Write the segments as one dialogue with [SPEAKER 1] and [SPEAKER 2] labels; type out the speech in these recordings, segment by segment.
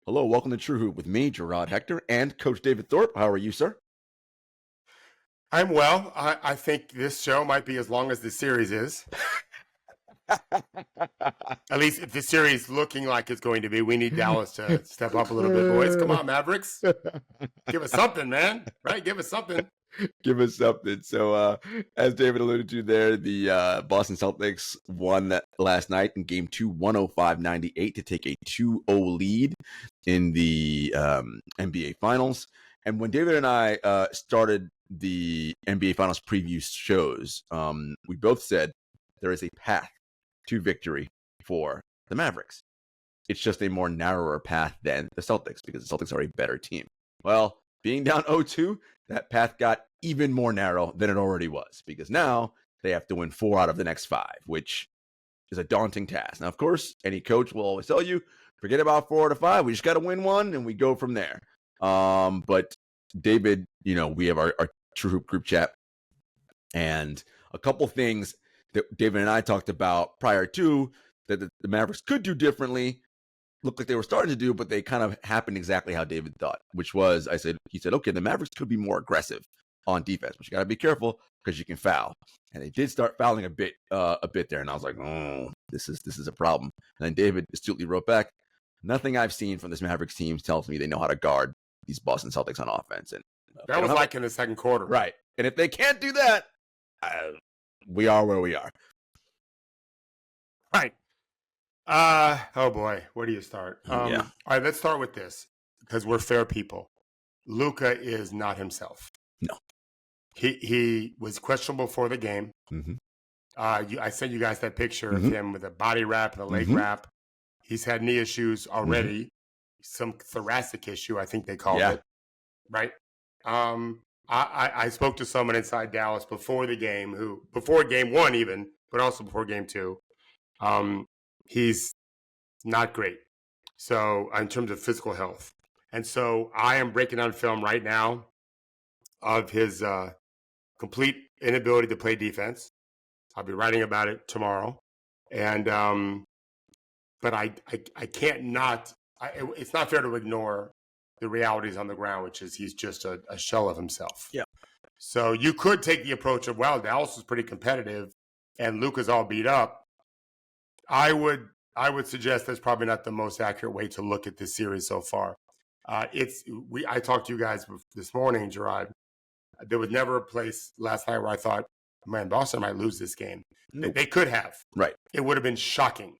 [SPEAKER 1] Hello, welcome to True Hoop with me, Jarod, Hector, and Coach David Thorpe. How are you, sir?
[SPEAKER 2] I'm well. I think this show might be as long as the series is. At least if the series looking like it's going to be, we need Dallas to step up a little bit, boys. Come on, Mavericks. Give us something, man. Right? Give us something.
[SPEAKER 1] Give us something. So, as David alluded to there, the Boston Celtics won that last night in Game 2, 105-98 to take a 2-0 lead in the NBA Finals. And when David and I started the NBA Finals preview shows, we both said there is a path to victory for the Mavericks. It's just a more narrower path than the Celtics because the Celtics are a better team. Well, being down 0-2, that path got even more narrow than it already was because now they have to win 4 out of the next 5, which is a daunting task. Now, of course, any coach will always tell you, forget about 4 out of 5. We just got to win one and we go from there. But David, we have our True Hoop group chat, and a couple things that David and I talked about prior to that the Mavericks could do differently, looked like they were starting to do, but they kind of happened exactly how David thought, which was, he said, okay, the Mavericks could be more aggressive on defense, but you got to be careful because you can foul. And they did start fouling a bit there. And I was like, oh, this is a problem. And then David astutely wrote back, nothing I've seen from this Mavericks team tells me they know how to guard these Boston Celtics on offense. And
[SPEAKER 2] that was like in the second quarter.
[SPEAKER 1] Right. And if they can't do that, we are where we are.
[SPEAKER 2] Right. Oh boy, where do you start? All right, let's start with this because we're fair people. Luka is not himself.
[SPEAKER 1] No.
[SPEAKER 2] He was questionable for the game.
[SPEAKER 1] Mm-hmm.
[SPEAKER 2] I sent you guys that picture of him with a body wrap and a leg wrap. He's had knee issues already, some thoracic issue, I think they called it. Right. I spoke to someone inside Dallas before the game, before game 1 even, but also before game 2. He's not great. So in terms of physical health. And so I am breaking down film right now of his complete inability to play defense. I'll be writing about it tomorrow. And, but I can't not, it's not fair to ignore the realities on the ground, which is he's just a shell of himself.
[SPEAKER 1] Yeah.
[SPEAKER 2] So you could take the approach of, well, Dallas is pretty competitive and Luka's all beat up. I would suggest that's probably not the most accurate way to look at this series so far. I talked to you guys this morning, Jarod. There was never a place last night where I thought, man, Boston might lose this game. Nope. They could have.
[SPEAKER 1] Right.
[SPEAKER 2] It would have been shocking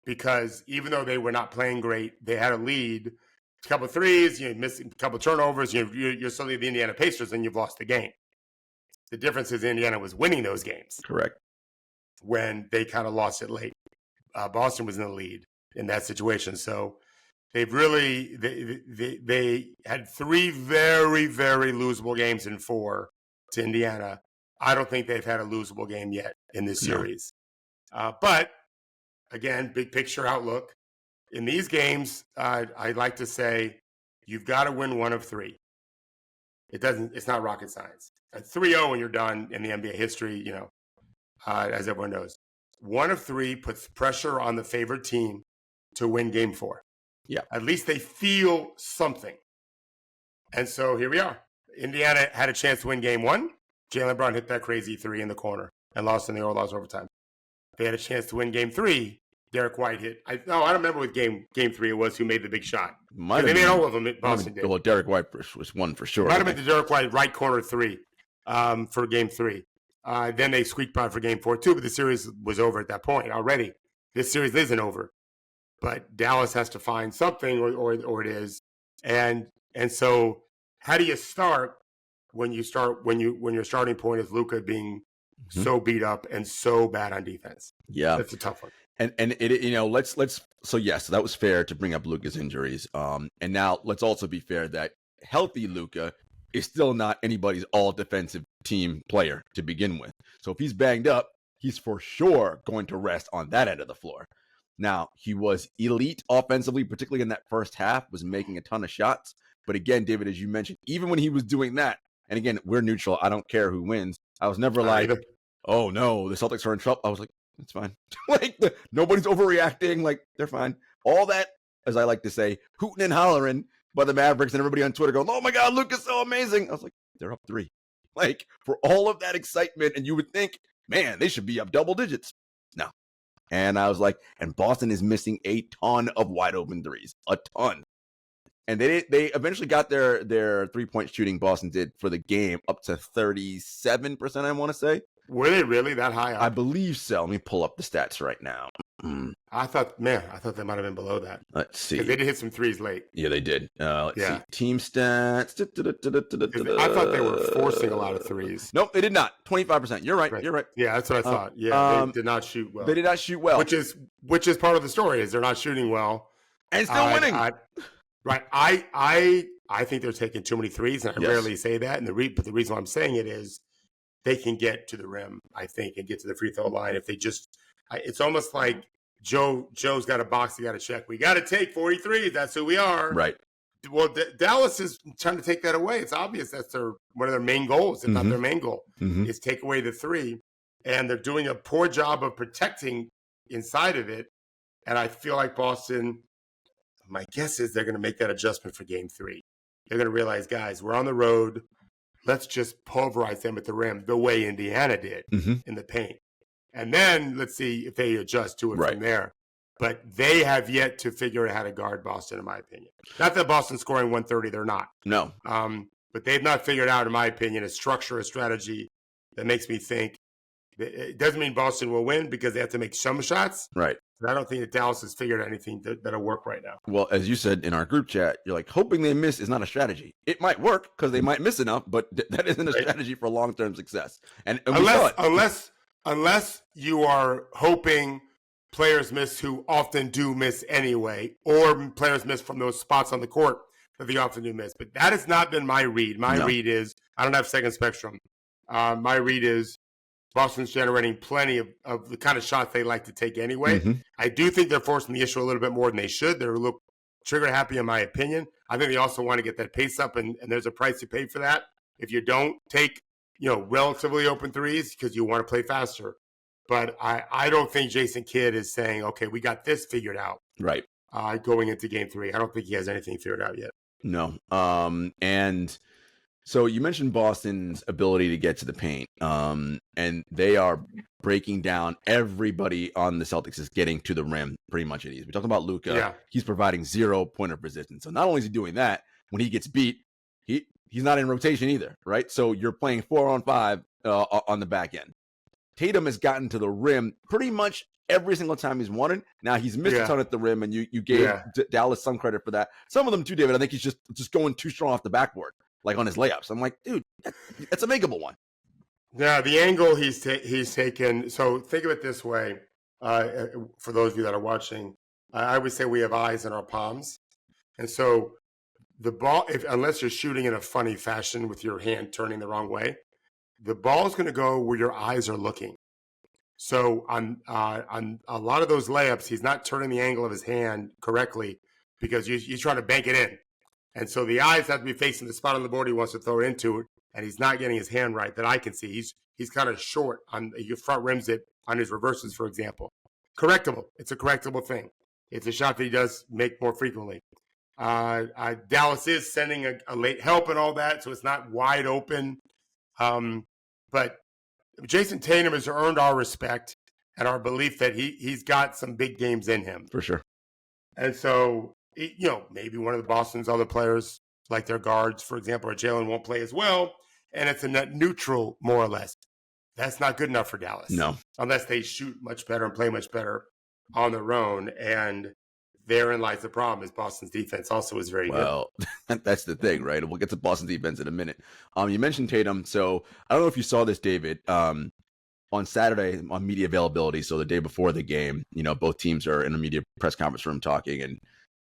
[SPEAKER 2] because even though they were not playing great, they had a lead. A couple of threes, you miss a couple of turnovers, you're suddenly the Indiana Pacers and you've lost the game. The difference is Indiana was winning those games.
[SPEAKER 1] Correct.
[SPEAKER 2] When they kind of lost it late. Boston was in the lead in that situation. So they've really, they had 3 very, very losable games in 4 to Indiana. I don't think they've had a losable game yet in this series. But again, big picture outlook. In these games, I'd like to say you've got to win 1 of 3. It's not rocket science. At 3-0 when you're done in the NBA history, as everyone knows. 1 of 3 puts pressure on the favored team to win game 4.
[SPEAKER 1] Yeah.
[SPEAKER 2] At least they feel something. And so here we are. Indiana had a chance to win game 1. Jaylen Brown hit that crazy 3 in the corner and lost in the lost overtime. They had a chance to win game 3. Derrick White hit. I don't remember what game 3 it was who made the big shot. They made all of them. Boston did.
[SPEAKER 1] Well, Derrick White was one for sure.
[SPEAKER 2] Might have been the Derrick White right corner 3 for game 3. Then they squeaked by for game 4 too, but the series was over at that point already. This series isn't over, but Dallas has to find something, or it is. And so, how do you start when your starting point is Luka being so beat up and so bad on defense?
[SPEAKER 1] Yeah,
[SPEAKER 2] that's a tough one.
[SPEAKER 1] And let's so yes, that was fair to bring up Luka's injuries. And now let's also be fair that healthy Luka is still not anybody's all-defensive team player to begin with. So if he's banged up, he's for sure going to rest on that end of the floor. Now, he was elite offensively, particularly in that first half, was making a ton of shots. But again, David, as you mentioned, even when he was doing that, and again, we're neutral, I don't care who wins. I was never like, oh no, the Celtics are in trouble. I was like, it's fine. Nobody's overreacting. Like, they're fine. All that as I like to say, hooting and hollering by the Mavericks, and everybody on Twitter going, "Oh my God, Luka's so amazing!" I was like, they're up 3. Like, for all of that excitement, and you would think, man, they should be up double digits. No. And I was like, and Boston is missing a ton of wide open threes, a ton. And they eventually got their 3-point shooting, Boston did, for the game up to 37%, I want to say.
[SPEAKER 2] Were they really that high up?
[SPEAKER 1] I believe so. Let me pull up the stats right now.
[SPEAKER 2] I thought they might have been below that.
[SPEAKER 1] Let's see.
[SPEAKER 2] Because they did hit some threes late.
[SPEAKER 1] Yeah, they did. Let's see. Team stats.
[SPEAKER 2] I thought they were forcing a lot of threes.
[SPEAKER 1] Nope, they did not. 25%. You're right. You're right.
[SPEAKER 2] Yeah, that's what I thought. Yeah, they did not shoot well.
[SPEAKER 1] They did not shoot well.
[SPEAKER 2] Which is part of the story, is they're not shooting well.
[SPEAKER 1] And still winning.
[SPEAKER 2] Right. I think they're taking too many threes, and I rarely say that. And but the reason why I'm saying it is they can get to the rim, I think, and get to the free throw line if they just it's almost like Joe's got a box he got to check. We got to take 43. That's who we are.
[SPEAKER 1] Right.
[SPEAKER 2] Well, Dallas is trying to take that away. It's obvious that's one of their main goals, if not their main goal, is take away the 3. And they're doing a poor job of protecting inside of it. And I feel like Boston, my guess is they're going to make that adjustment for game 3. They're going to realize, guys, we're on the road. Let's just pulverize them at the rim the way Indiana did in the paint. And then let's see if they adjust to it from there. But they have yet to figure out how to guard Boston, in my opinion. Not that Boston's scoring 130, they're not.
[SPEAKER 1] No.
[SPEAKER 2] But they've not figured out, in my opinion, a structure, a strategy that makes me think it doesn't mean Boston will win because they have to make some shots.
[SPEAKER 1] Right.
[SPEAKER 2] But I don't think that Dallas has figured out anything that'll work right now.
[SPEAKER 1] Well, as you said in our group chat, you're like, hoping they miss is not a strategy. It might work because they might miss enough, but that isn't a strategy for long-term success. And
[SPEAKER 2] unless you are hoping players miss who often do miss anyway, or players miss from those spots on the court that they often do miss. But that has not been my read. My read is, I don't have second spectrum. My read is Boston's generating plenty of the kind of shots they like to take anyway. I do think they're forcing the issue a little bit more than they should. They're a little trigger happy, in my opinion. I think they also want to get that pace up, and there's a price you pay for that. If you don't take, relatively open threes because you want to play faster. But I don't think Jason Kidd is saying, okay, we got this figured out.
[SPEAKER 1] Right.
[SPEAKER 2] Going into game 3. I don't think he has anything figured out yet.
[SPEAKER 1] No. And so you mentioned Boston's ability to get to the paint. And they are breaking down everybody on the Celtics is getting to the rim pretty much at ease. We talked about Luka. Yeah. He's providing 0 point of resistance. So not only is he doing that, when he gets beat, he's not in rotation either, right? So you're playing 4-on-5 on the back end. Tatum has gotten to the rim pretty much every single time he's wanted. Now, he's missed a ton at the rim, and you gave Dallas some credit for that. Some of them too, David. I think he's just going too strong off the backboard, like on his layups. I'm like, dude, that's a makeable one.
[SPEAKER 2] Yeah, the angle he's taken. So think of it this way. For those of you that are watching, I would say we have eyes in our palms. And so the ball, unless you're shooting in a funny fashion with your hand turning the wrong way, the ball is going to go where your eyes are looking. So on a lot of those layups, he's not turning the angle of his hand correctly because you're trying to bank it in. And so the eyes have to be facing the spot on the board he wants to throw it into, and he's not getting his hand right that I can see. He's kind of short on your front rims it on his reverses, for example. Correctable. It's a correctable thing. It's a shot that he does make more frequently. Dallas is sending a late help and all that, so it's not wide open. But Jason Tatum has earned our respect and our belief that he's got some big games in him.
[SPEAKER 1] For sure.
[SPEAKER 2] And so, maybe one of the Boston's other players, like their guards, for example, or Jalen won't play as well, and it's a net neutral, more or less. That's not good enough for Dallas.
[SPEAKER 1] No.
[SPEAKER 2] Unless they shoot much better and play much better on their own. And therein lies the problem, is Boston's defense also is very good.
[SPEAKER 1] Well, that's the thing, right? We'll get to Boston's defense in a minute. You mentioned Tatum. So I don't know if you saw this, David. On Saturday, on media availability, so the day before the game, both teams are in a media press conference room talking, and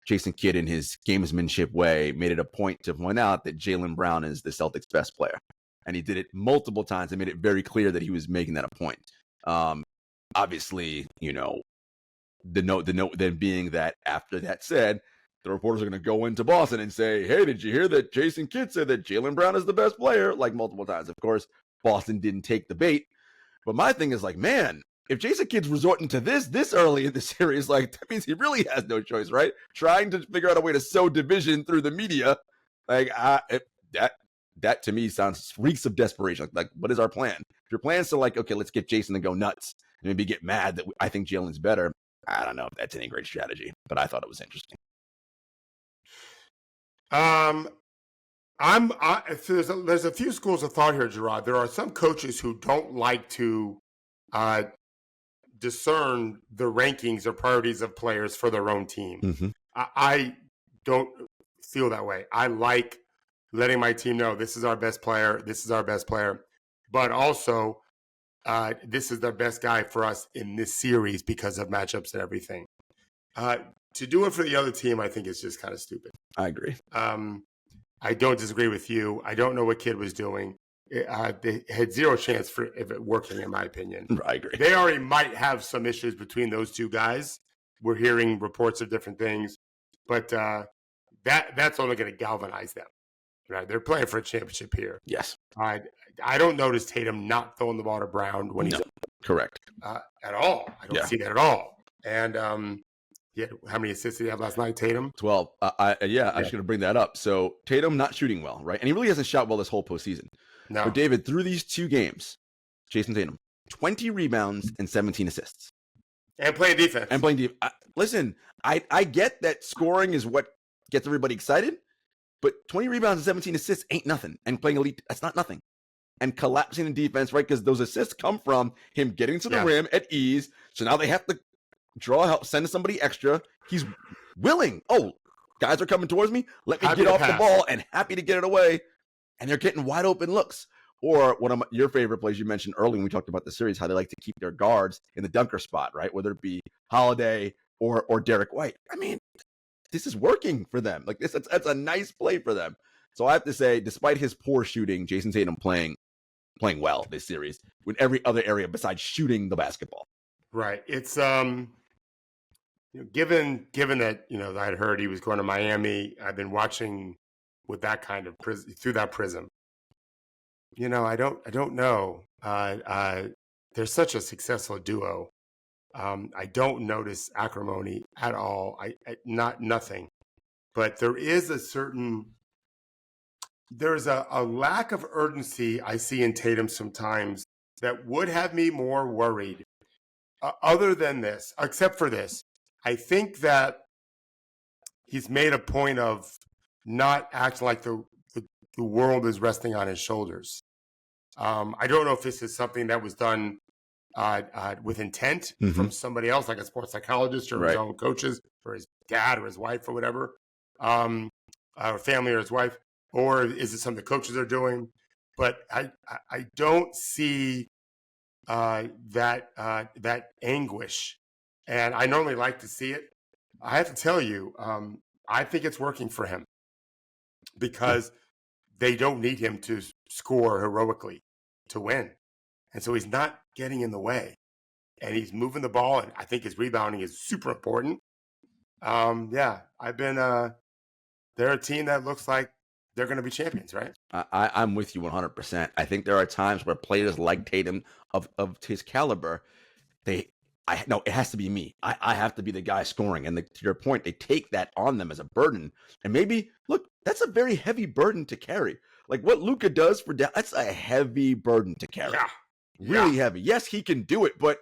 [SPEAKER 1] Jason Kidd, in his gamesmanship way, made it a point to point out that Jaylen Brown is the Celtics' best player. And he did it multiple times and made it very clear that he was making that a point. Obviously, the note then being that after that said, the reporters are going to go into Boston and say, hey, did you hear that Jason Kidd said that Jaylen Brown is the best player? Like multiple times. Of course, Boston didn't take the bait. But my thing is like, man, if Jason Kidd's resorting to this early in the series, like that means he really has no choice, right? Trying to figure out a way to sow division through the media, like that to me sounds reeks of desperation. Like, what is our plan? If your plan's to like, okay, let's get Jason to go nuts and maybe get mad that I think Jalen's better. I don't know if that's any great strategy, but I thought it was interesting.
[SPEAKER 2] There's a few schools of thought here, Jarod. There are some coaches who don't like to discern the rankings or priorities of players for their own team.
[SPEAKER 1] Mm-hmm.
[SPEAKER 2] I don't feel that way. I like letting my team know this is our best player, but also this is the best guy for us in this series because of matchups and everything. To do it for the other team, I think is just kind of stupid.
[SPEAKER 1] I agree.
[SPEAKER 2] I don't disagree with you. I don't know what Kidd was doing. They had zero chance for it working, in my opinion.
[SPEAKER 1] I agree.
[SPEAKER 2] They already might have some issues between those two guys. We're hearing reports of different things, but that's only going to galvanize them. Right? They're playing for a championship here.
[SPEAKER 1] Yes.
[SPEAKER 2] I don't notice Tatum not throwing the ball to Brown when he's
[SPEAKER 1] correct
[SPEAKER 2] at all. I don't see that at all. And how many assists did he have last night, Tatum?
[SPEAKER 1] 12. I was going to bring that up. So Tatum not shooting well, right? And he really hasn't shot well this whole postseason.
[SPEAKER 2] No.
[SPEAKER 1] But David, through these two games, Jason Tatum, 20 rebounds and 17 assists.
[SPEAKER 2] And playing defense.
[SPEAKER 1] Listen, I get that scoring is what gets everybody excited, but 20 rebounds and 17 assists ain't nothing. And playing elite, that's not nothing. And collapsing in defense, right? Because those assists come from him getting to the rim at ease. So now they have to draw help, send somebody extra. He's willing. Oh, guys are coming towards me. Let me get off the ball and happy to get it away. And they're getting wide open looks. Or one of your favorite plays you mentioned early when we talked about the series, how they like to keep their guards in the dunker spot, right? Whether it be Holiday or Derrick White. I mean, this is working for them. Like that's a nice play for them. So I have to say, despite his poor shooting, Jason Tatum playing well this series with every other area besides shooting the basketball.
[SPEAKER 2] Right. It's given that I had heard he was going to Miami. I've been watching with that kind of through that prism. I don't know. They're such a successful duo. I don't notice acrimony at all. Nothing. But there is there's a lack of urgency I see in Tatum sometimes that would have me more worried. Other than this, except for this, I think that he's made a point of not acting like the world is resting on his shoulders. I don't know if this is something that was done with intent from somebody else, like a sports psychologist or his own coaches or his dad or his wife or whatever, or family or his wife, or is it something the coaches are doing? But I don't see that anguish, and I normally like to see it. I have to tell you, I think it's working for him because they don't need him to score heroically to win. And so he's not getting in the way. And he's moving the ball, and I think his rebounding is super important. They're a team that looks like they're going to be champions, right?
[SPEAKER 1] I'm with you 100%. I think there are times where players like Tatum of his caliber, it has to be me. I have to be the guy scoring. And to your point, they take that on them as a burden. And maybe, look, that's a very heavy burden to carry. Like what Luka does that's a heavy burden to carry. Yeah. Really heavy. Yes, he can do it, but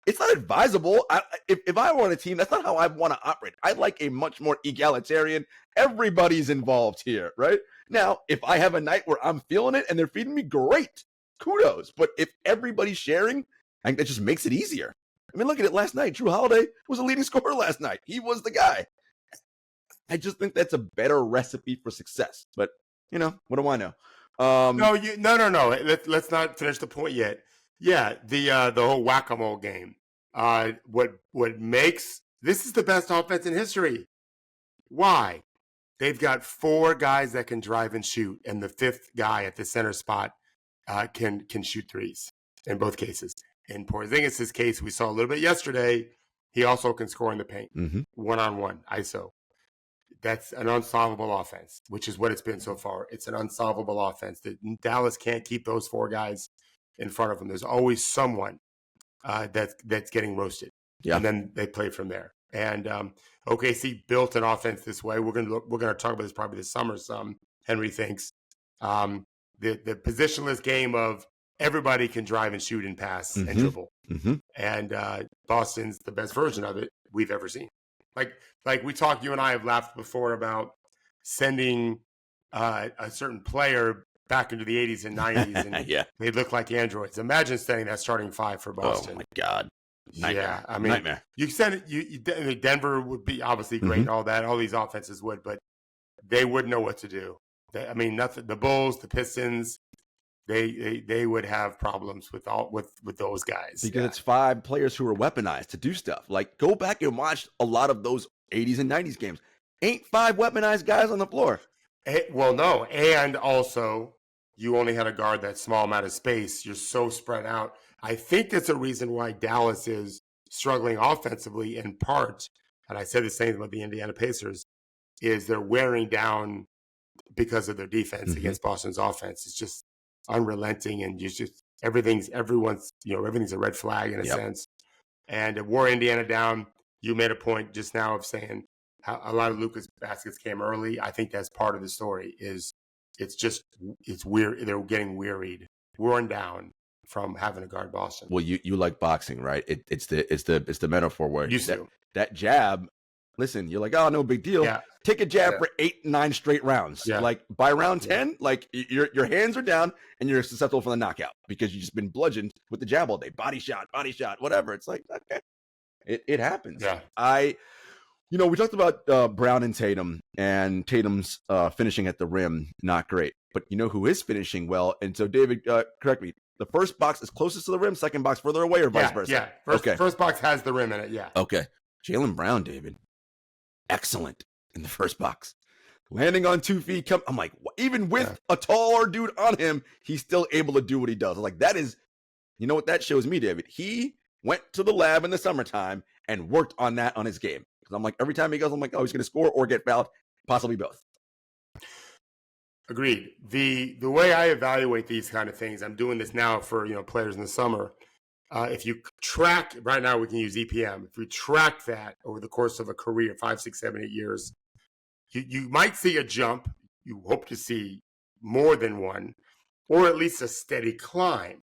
[SPEAKER 1] it's not advisable. If I were on a team, that's not how I want to operate. I like a much more egalitarian, everybody's involved here, right? Now, if I have a night where I'm feeling it and they're feeding me, great. Kudos. But if everybody's sharing, I think that just makes it easier. I mean, look at it last night. Jrue Holiday was a leading scorer last night. He was the guy. I just think that's a better recipe for success. But, what do I know?
[SPEAKER 2] No. Let's not finish the point yet. Yeah, the whole whack-a-mole game. What makes this is the best offense in history. Why? They've got 4 guys that can drive and shoot, and the 5th guy at the center spot can shoot threes in both cases. In Porzingis' case, we saw a little bit yesterday. He also can score in the paint, one-on-one, ISO. That's an unsolvable offense, which is what it's been so far. It's an unsolvable offense. Dallas can't keep those 4 guys in front of them. There's always someone that's getting roasted.
[SPEAKER 1] Yeah.
[SPEAKER 2] And then they play from there. And OKC built an offense this way. We're gonna talk about this probably this summer some. Henry thinks the positionless game of everybody can drive and shoot and pass and dribble. And Boston's the best version of it we've ever seen. Like we talked, you and I have laughed before about sending a certain player back into the 80s and 90s, and they look like androids. Imagine sending that starting five for Boston.
[SPEAKER 1] Oh my God. Nightmare.
[SPEAKER 2] Yeah, I mean, nightmare. You send it. Denver would be obviously great and all that. All these offenses would, but they wouldn't know what to do. Nothing. The Bulls, the Pistons, they would have problems with those guys
[SPEAKER 1] because it's 5 players who are weaponized to do stuff. Like, go back and watch a lot of those 80s and 90s games. Ain't 5 weaponized guys on the floor.
[SPEAKER 2] Well, no, and also you only had a guard that small amount of space. You're so spread out. I think that's a reason why Dallas is struggling offensively in part, and I said the same about the Indiana Pacers, is they're wearing down because of their defense against Boston's offense. It's just unrelenting, and everything's a red flag in a sense. And it wore Indiana down. You made a point just now of saying how a lot of Luka's baskets came early. I think that's part of the story. It's weird. They're getting worn down from having to guard Boston.
[SPEAKER 1] Well, you like boxing, right? It's the metaphor where that jab. Listen, you're like, oh, no big deal. Yeah. Take a jab for 8, 9 straight rounds. Yeah. Like by round 10, like your hands are down and you're susceptible for the knockout because you've just been bludgeoned with the jab all day. Body shot, whatever. It's like, okay, it happens. Yeah. We talked about Brown and Tatum, and Tatum's finishing at the rim, not great. But you know who is finishing well? And so, David, correct me. The first box is closest to the rim, second box further away, or vice versa?
[SPEAKER 2] Yeah. First box has the rim in it, yeah.
[SPEAKER 1] Okay. Jaylen Brown, David, excellent in the first box. Landing on 2 feet. I'm like, even with a taller dude on him, he's still able to do what he does. I'm like, that is, you know what that shows me, David? He went to the lab in the summertime and worked on that on his game. Because I'm like, every time he goes, I'm like, oh, he's going to score or get fouled, possibly both.
[SPEAKER 2] Agreed. The way I evaluate these kind of things, I'm doing this now for players in the summer. If you track, right now we can use EPM. If we track that over the course of a career, 5, 6, 7, 8 years, you might see a jump. You hope to see more than one, or at least a steady climb.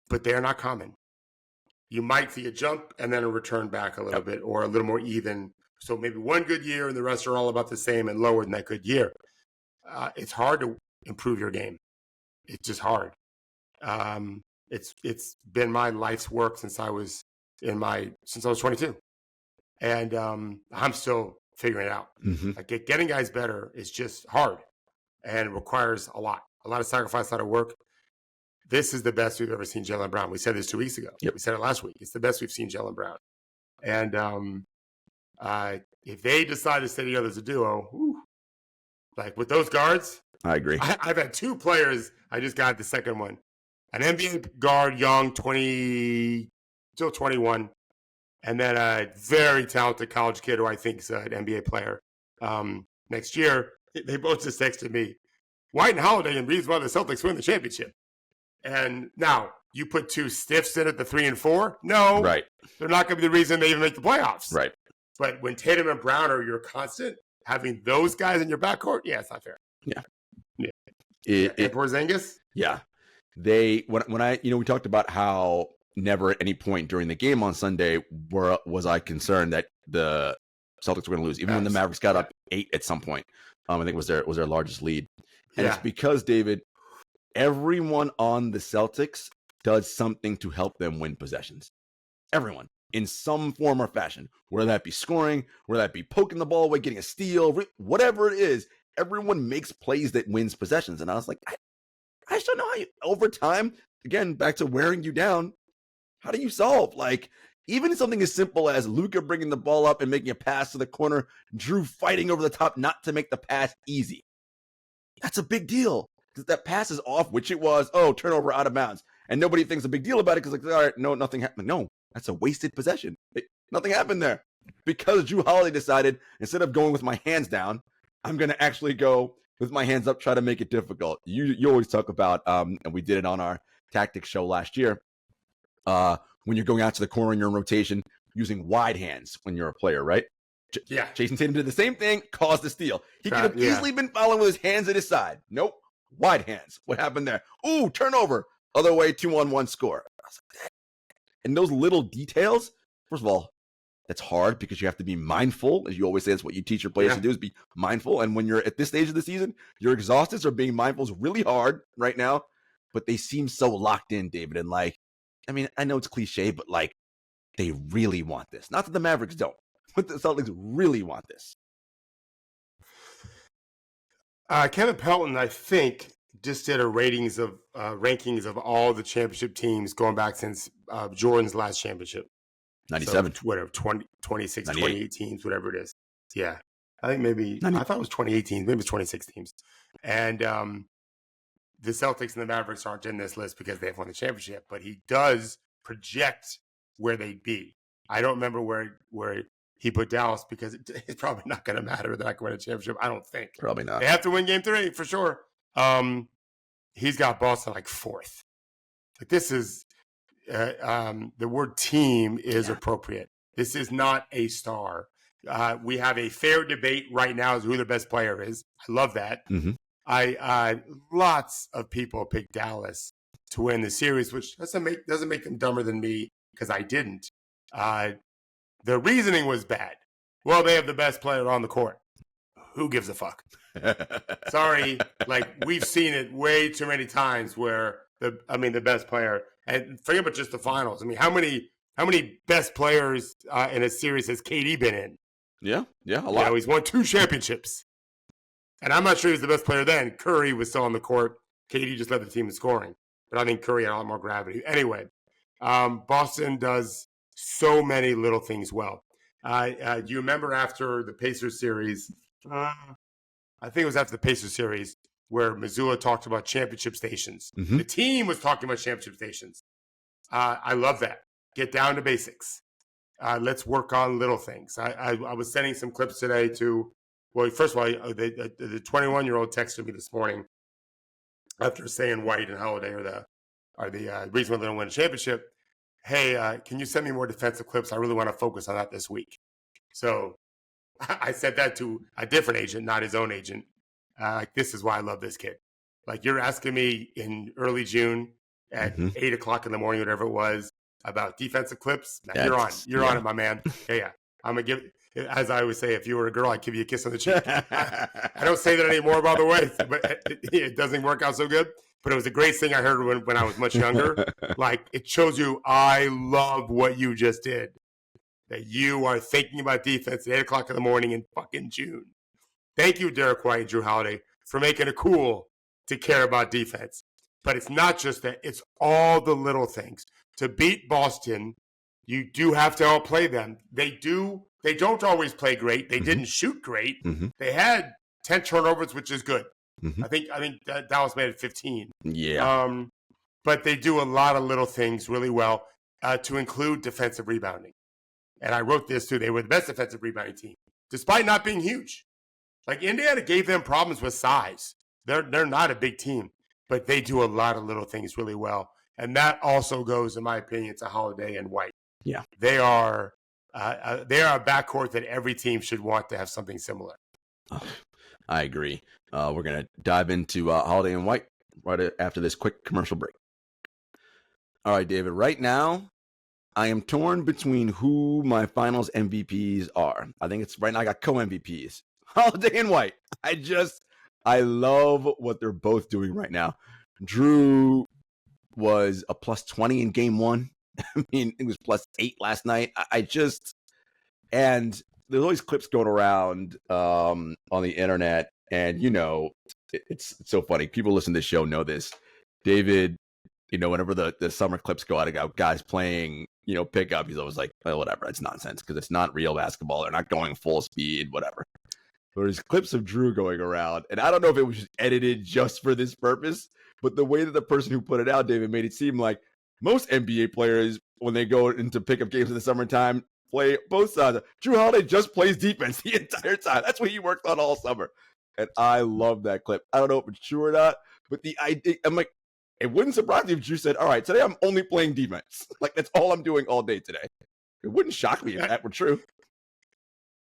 [SPEAKER 2] But they're not common. You might see a jump and then a return back a little bit, or a little more even. So maybe one good year and the rest are all about the same and lower than that good year. It's hard to improve your game. It's just hard. It's been my life's work since I was 22, and I'm still figuring it out. Like getting guys better is just hard, and it requires a lot of sacrifice, a lot of work. This is the best we've ever seen Jaylen Brown. We said this 2 weeks ago. We said it last week. It's the best we've seen Jaylen Brown. And if they decide to stay together as a duo, like with those guards,
[SPEAKER 1] I agree.
[SPEAKER 2] I've had 2 players. I just got the second one. An NBA guard, young, 20, still 21. And then a very talented college kid who I think is an NBA player next year. They both just texted me, White and Holiday and reasons why the Celtics win the championship. And now you put 2 stiffs in at the 3 and 4. No,
[SPEAKER 1] right. They're
[SPEAKER 2] not going to be the reason they even make the playoffs.
[SPEAKER 1] Right.
[SPEAKER 2] But when Tatum and Brown are your constant, having those guys in your backcourt, it's not fair.
[SPEAKER 1] Yeah.
[SPEAKER 2] And Porzingis?
[SPEAKER 1] Yeah. We talked about how never at any point during the game on Sunday was I concerned that the Celtics were going to lose, even when the Mavericks got up 8 at some point. I think it was their largest lead. And it's because, David, everyone on the Celtics does something to help them win possessions. Everyone, in some form or fashion, whether that be scoring, whether that be poking the ball away, getting a steal, whatever it is, everyone makes plays that wins possessions. And I was like, I just don't know how over time, again, back to wearing you down, how do you solve? Like, even something as simple as Luka bringing the ball up and making a pass to the corner, Jrue fighting over the top not to make the pass easy. That's a big deal. Because that pass is off, which it was, turnover out of bounds. And nobody thinks a big deal about it because, all right, no, nothing happened. No, that's a wasted possession. Nothing happened there. Because Jrue Holiday decided, instead of going with my hands down, I'm going to actually go with my hands up, try to make it difficult. You always talk about, and we did it on our tactics show last year, when you're going out to the corner and you're in rotation, using wide hands when you're a player, right?
[SPEAKER 2] Yeah.
[SPEAKER 1] Jason Tatum did the same thing, caused the steal. He could have easily been fouling with his hands at his side. Nope. Wide hands. What happened there? Ooh, turnover. Other way, 2-on-1 score. And those little details, first of all, that's hard because you have to be mindful. As you always say, that's what you teach your players to do, is be mindful. And when you're at this stage of the season, you're exhausted, so being mindful is really hard right now. But they seem so locked in, David. And like, I mean, I know it's cliche, but like, they really want this. Not that the Mavericks don't, but the Celtics really want this.
[SPEAKER 2] Kevin Pelton, I think, just did a rankings of all the championship teams going back since Jordan's last championship.
[SPEAKER 1] 97.
[SPEAKER 2] So, whatever, 26, 28 teams, whatever it is. Yeah. I think maybe, I thought it was 28 teams, maybe it's 26 teams. And the Celtics and the Mavericks aren't in this list because they've won the championship, but he does project where they'd be. I don't remember where he put Dallas because it's probably not going to matter that I can win a championship. I don't think.
[SPEAKER 1] Probably not.
[SPEAKER 2] They have to win game 3 for sure. He's got Boston like 4th. Like this is the word team is appropriate. This is not a star. We have a fair debate right now as who the best player is. I love that.
[SPEAKER 1] Mm-hmm.
[SPEAKER 2] Lots of people picked Dallas to win the series, which doesn't make them dumber than me because I didn't. The reasoning was bad. Well, they have the best player on the court. Who gives a fuck? Sorry, like we've seen it way too many times where the best player, and forget about just the finals. I mean, how many best players in a series has KD been in?
[SPEAKER 1] Yeah, a lot.
[SPEAKER 2] He's won 2 championships, and I'm not sure he was the best player then. Curry was still on the court. KD just led the team in scoring, but I think Curry had a lot more gravity. Anyway, Boston does so many little things well. Do you remember after the Pacers series? I think it was after the Pacers series where Missoula talked about championship stations.
[SPEAKER 1] Mm-hmm.
[SPEAKER 2] The team was talking about championship stations. I love that. Get down to basics. Let's work on little things. I was sending some clips today to, well, first of all, the 21-year-old texted me this morning after saying White and Holiday are the reason why they don't win a championship. Hey, can you send me more defensive clips? I really want to focus on that this week. So I said that to a different agent, not his own agent. This is why I love this kid. Like, you're asking me in early June at 8 o'clock in the morning, whatever it was, about defensive clips. Now, you're on it, my man. Yeah. I'm going to give, as I always say, if you were a girl, I'd give you a kiss on the cheek. I don't say that anymore, by the way, but it doesn't work out so good. But it was a great thing I heard when I was much younger. Like, it shows you I love what you just did. That you are thinking about defense at 8 o'clock in the morning in fucking June. Thank you, Derrick White and Jrue Holiday, for making it cool to care about defense. But it's not just that. It's all the little things. To beat Boston, you do have to outplay them. They don't always play great. They didn't shoot great. Mm-hmm. They had 10 turnovers, which is good. Mm-hmm. I think Dallas made it 15.
[SPEAKER 1] Yeah.
[SPEAKER 2] But they do a lot of little things really well, to include defensive rebounding. And I wrote this too. They were the best defensive rebounding team, despite not being huge. Like, Indiana gave them problems with size. They're not a big team, but they do a lot of little things really well. And that also goes, in my opinion, to Holiday and White.
[SPEAKER 1] Yeah.
[SPEAKER 2] They are a backcourt that every team should want to have something similar.
[SPEAKER 1] Oh, I agree. We're going to dive into Holiday and White right after this quick commercial break. All right, David. Right now, I am torn between who my finals MVPs are. I think it's right now I got co-MVPs. Holiday and White. I love what they're both doing right now. Jrue was a plus 20 in game 1. I mean, it was plus 8 last night. And there's always clips going around on the internet. And, it's so funny. People listen to this show know this. David, whenever the summer clips go out about guys playing, pickup, he's always like, well, whatever, it's nonsense because it's not real basketball. They're not going full speed, whatever. There's clips of Jrue going around, and I don't know if it was just edited just for this purpose, but the way that the person who put it out, David, made it seem like most NBA players, when they go into pickup games in the summertime, play both sides. Jrue Holiday just plays defense the entire time. That's what he worked on all summer. And I love that clip. I don't know if it's true or not, but the idea, I'm like, it wouldn't surprise me if Jrue said, all right, today I'm only playing defense. Like, that's all I'm doing all day today. It wouldn't shock me if that were true.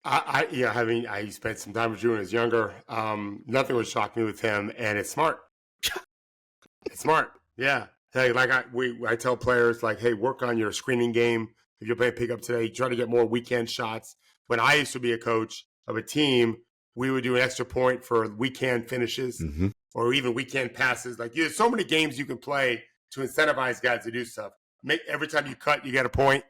[SPEAKER 2] I spent some time with Jrue when I was younger. Nothing would shock me with him, and it's smart. It's smart. Yeah. Hey, like I tell players, like, hey, work on your screening game. If you're playing pickup today, try to get more weekend shots. When I used to be a coach of a team, we would do an extra point for weekend finishes or even weekend passes. Like, there's so many games you can play to incentivize guys to do stuff. Every time you cut, you get a point.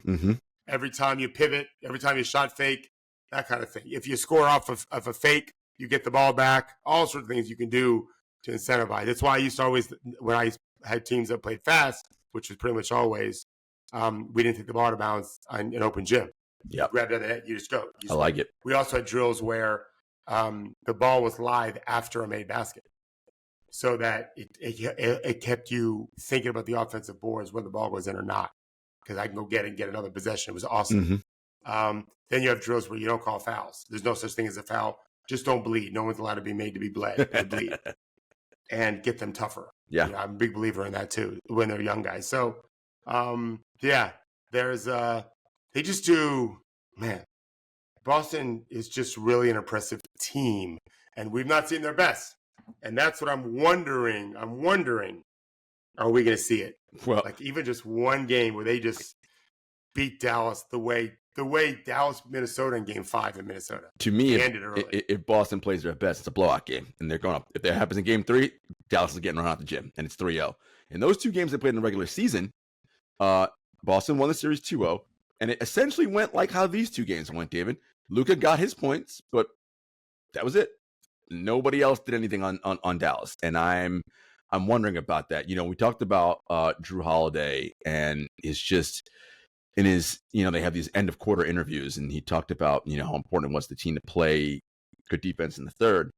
[SPEAKER 2] Every time you pivot, every time you shot fake, that kind of thing. If you score off of a fake, you get the ball back. All sorts of things you can do to incentivize. That's why I used to always, when I had teams that played fast, which was pretty much always, we didn't take the ball out of bounds in an open gym.
[SPEAKER 1] Yep.
[SPEAKER 2] Grab the net, you just go.
[SPEAKER 1] I like it.
[SPEAKER 2] We also had drills where the ball was live after a made basket, so that it kept you thinking about the offensive boards when the ball goes in or not, because I can go get it and get another possession. It was awesome. Then you have drills where you don't call fouls. There's no such thing as a foul. Just don't bleed. No one's allowed to be made to be bled. They bleed. And get them tougher.
[SPEAKER 1] Yeah.
[SPEAKER 2] I'm a big believer in that too when they're young guys. So, there's they just do, man, Boston is just really an impressive team, and we've not seen their best. And that's what I'm wondering. Are we going to see it?
[SPEAKER 1] Well,
[SPEAKER 2] like even just one game where they just beat Dallas the way Dallas, Minnesota in Game 5 in Minnesota.
[SPEAKER 1] To me, if Boston plays their best, it's a blowout game, and they're going up. If that happens in Game 3, Dallas is getting run out the gym, and it's 3-0. In those two games they played in the regular season, Boston won the series 2-0, and it essentially went like how these two games went, David. Luka got his points, but that was it. Nobody else did anything on Dallas, and I'm wondering about that. You know, we talked about Jrue Holiday, and it's just in his, they have these end of quarter interviews, and he talked about, how important it was to the team to play good defense in the third.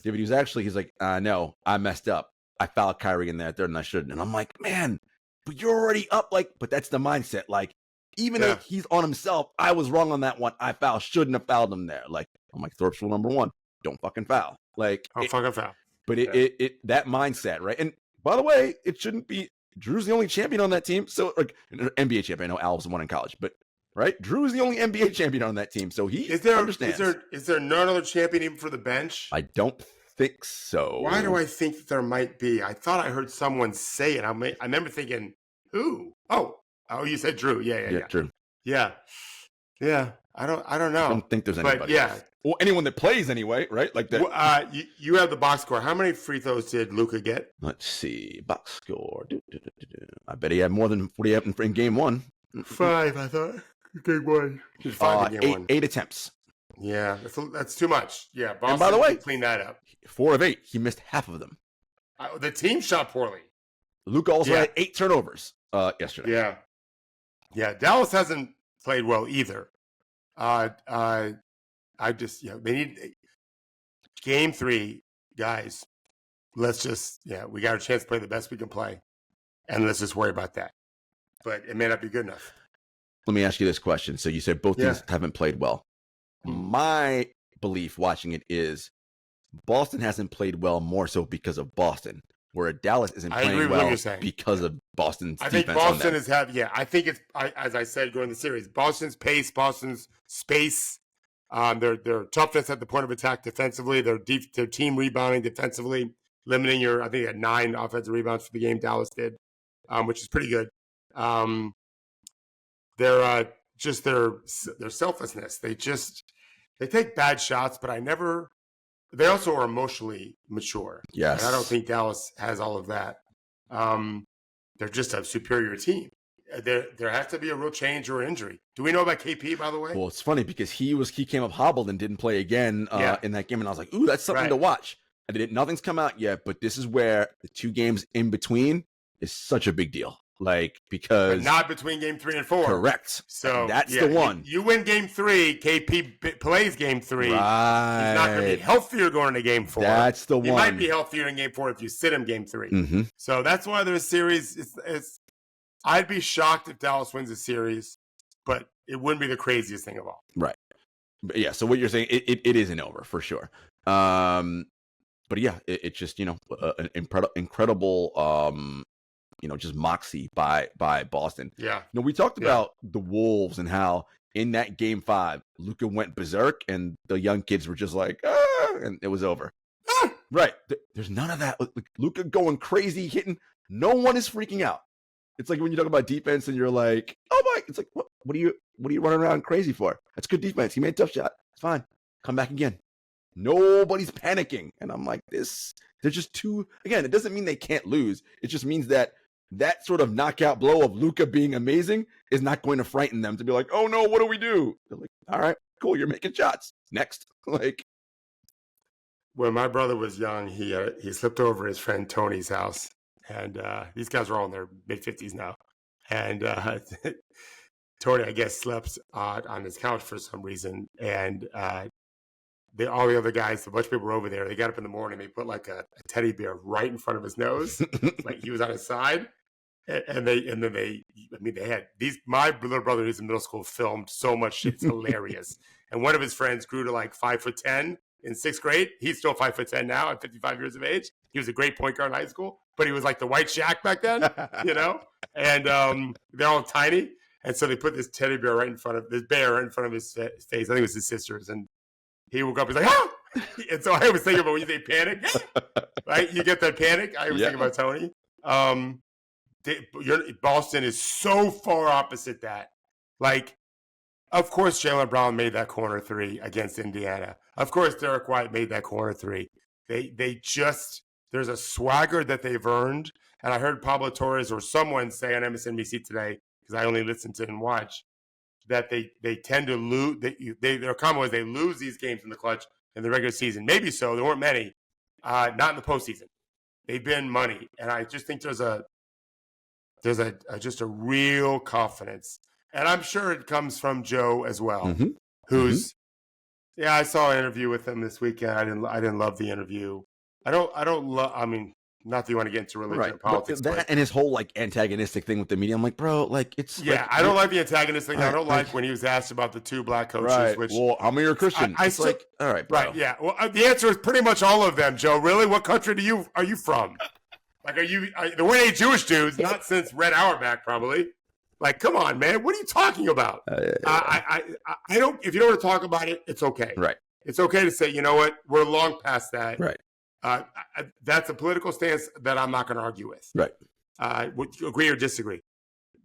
[SPEAKER 1] David, he's like, no, I messed up. I fouled Kyrie in that third, and I shouldn't. And I'm like, man, but you're already up. But that's the mindset. Like, even if he's on himself, I was wrong on that one. I shouldn't have fouled him there. Like, I'm like, Thorpe's rule number 1, don't fucking foul. Like,
[SPEAKER 2] don't fucking foul.
[SPEAKER 1] But it that mindset, right? And by the way, it shouldn't be. Drew's the only champion on that team. So, like, NBA champion. I know Al's won in college, but right, Jrue is the only NBA champion on that team. So he understands.
[SPEAKER 2] Is there none other champion even for the bench?
[SPEAKER 1] I don't think so.
[SPEAKER 2] Why do I think that there might be? I thought I heard someone say it. I remember thinking, who? Oh, you said Jrue. Yeah.
[SPEAKER 1] True.
[SPEAKER 2] Yeah. I don't know.
[SPEAKER 1] I don't think there's anybody.
[SPEAKER 2] But
[SPEAKER 1] else. Well, anyone that plays anyway, right? Like that.
[SPEAKER 2] You have the box score. How many free throws did Luka get?
[SPEAKER 1] Let's see. Box score. I bet he had more than 40 in game 1.
[SPEAKER 2] 5, I thought. Game 1.
[SPEAKER 1] 5 in game 1. 8 attempts.
[SPEAKER 2] Yeah, that's too much. Yeah, Boston,
[SPEAKER 1] and by the way,
[SPEAKER 2] clean that up.
[SPEAKER 1] 4 of 8. He missed half of them.
[SPEAKER 2] The team shot poorly.
[SPEAKER 1] Luka also had 8 turnovers yesterday.
[SPEAKER 2] Yeah. Dallas hasn't played well either. I just, they need Game 3, guys. Let's just, we got a chance to play the best we can play, and let's just worry about that. But it may not be good enough.
[SPEAKER 1] Let me ask you this question. So you said both teams haven't played well. My belief watching it is Boston hasn't played well more so because of Boston, where Dallas isn't playing well because of Boston's defense.
[SPEAKER 2] I think Boston is I think it's, as I said during the series, Boston's pace, Boston's space, their toughness at the point of attack defensively, their team rebounding defensively, limiting I think they had 9 offensive rebounds for the game, Dallas did, which is pretty good. Their selflessness. They take bad shots, but they also are emotionally mature.
[SPEAKER 1] Yes.
[SPEAKER 2] And I don't think Dallas has all of that. They're just a superior team. There has to be a real change or injury. Do we know about KP, by the way?
[SPEAKER 1] Well, it's funny because he came up hobbled and didn't play again in that game. And I was like, ooh, that's something to watch. And nothing's come out yet, but this is where the 2 games in between is such a big deal. Like, because
[SPEAKER 2] but not between game 3 and 4.
[SPEAKER 1] Correct.
[SPEAKER 2] So
[SPEAKER 1] that's the one.
[SPEAKER 2] You win game 3, KP plays game 3.
[SPEAKER 1] Right.
[SPEAKER 2] He's not going to be healthier going into game 4.
[SPEAKER 1] That's the one.
[SPEAKER 2] He might be healthier in game 4 if you sit him game 3.
[SPEAKER 1] Mm-hmm.
[SPEAKER 2] So that's why there's a series. I'd be shocked if Dallas wins a series, but it wouldn't be the craziest thing of all.
[SPEAKER 1] Right. But yeah. So what you're saying, it isn't over for sure. but yeah, it's just, an incredible, just moxie by Boston.
[SPEAKER 2] Yeah.
[SPEAKER 1] We talked about the Wolves and how in that game 5, Luka went berserk and the young kids were just like, and it was over. Right. There's none of that. Luka going crazy, hitting. No one is freaking out. It's like when you talk about defense and you're like, oh my, it's like, what are you running around crazy for? That's good defense. He made a tough shot. It's fine. Come back again. Nobody's panicking. And I'm like, they're just too, again, it doesn't mean they can't lose. It just means that sort of knockout blow of Luka being amazing is not going to frighten them to be like, oh no, what do we do? They're like, all right, cool. You're making shots. Next. Like,
[SPEAKER 2] when my brother was young, he slipped over his friend Tony's house, and these guys are all in their mid-50s now. And Tony, I guess, slept on his couch for some reason, and all the other guys, a bunch of people were over there. They got up in the morning, they put like a teddy bear right in front of his nose, like he was on his side. And they had my little brother, who's in middle school, filmed so much shit. It's hilarious. And one of his friends grew to like 5'10" in 6th grade. He's still 5'10" now at 55 years of age. He was a great point guard in high school, but he was like the white Shaq back then, and they're all tiny. And so they put this teddy bear right in front of his face. I think it was his sister's. And he woke up, he's like, ah! And so I was thinking about when you say panic, right? You get that panic. I was thinking about Tony. Boston is so far opposite that. Like, of course, Jaylen Brown made that corner 3 against Indiana. Of course, Derrick White made that corner 3. There's a swagger that they've earned. And I heard Pablo Torres or someone say on MSNBC today, because I only listen to and watch, that they tend to lose. Their comment was they lose these games in the clutch in the regular season. Maybe so. There weren't many. Not in the postseason. They've been money. And I just think there's just a real confidence. And I'm sure it comes from Joe as well, who's, I saw an interview with him this weekend. I didn't love the interview. I don't love, not that you want to get into religion or politics.
[SPEAKER 1] But and his whole like antagonistic thing with the media, I'm like, bro, like it's.
[SPEAKER 2] Yeah, I don't like the antagonistic thing. I don't like when he was asked about the 2 black coaches.
[SPEAKER 1] Right.
[SPEAKER 2] Which,
[SPEAKER 1] well, how many are Christian? It's like, all right, bro.
[SPEAKER 2] Right, yeah. Well, the answer is pretty much all of them, Joe. Really? What country are you from? Like, there weren't any Jewish dudes, not since Red Auerbach, probably. Like, come on, man. What are you talking about? I don't, if you don't want to talk about it, it's okay.
[SPEAKER 1] Right.
[SPEAKER 2] It's okay to say, you know what? We're long past that.
[SPEAKER 1] Right.
[SPEAKER 2] That's a political stance that I'm not going to argue with.
[SPEAKER 1] Right.
[SPEAKER 2] Would you agree or disagree?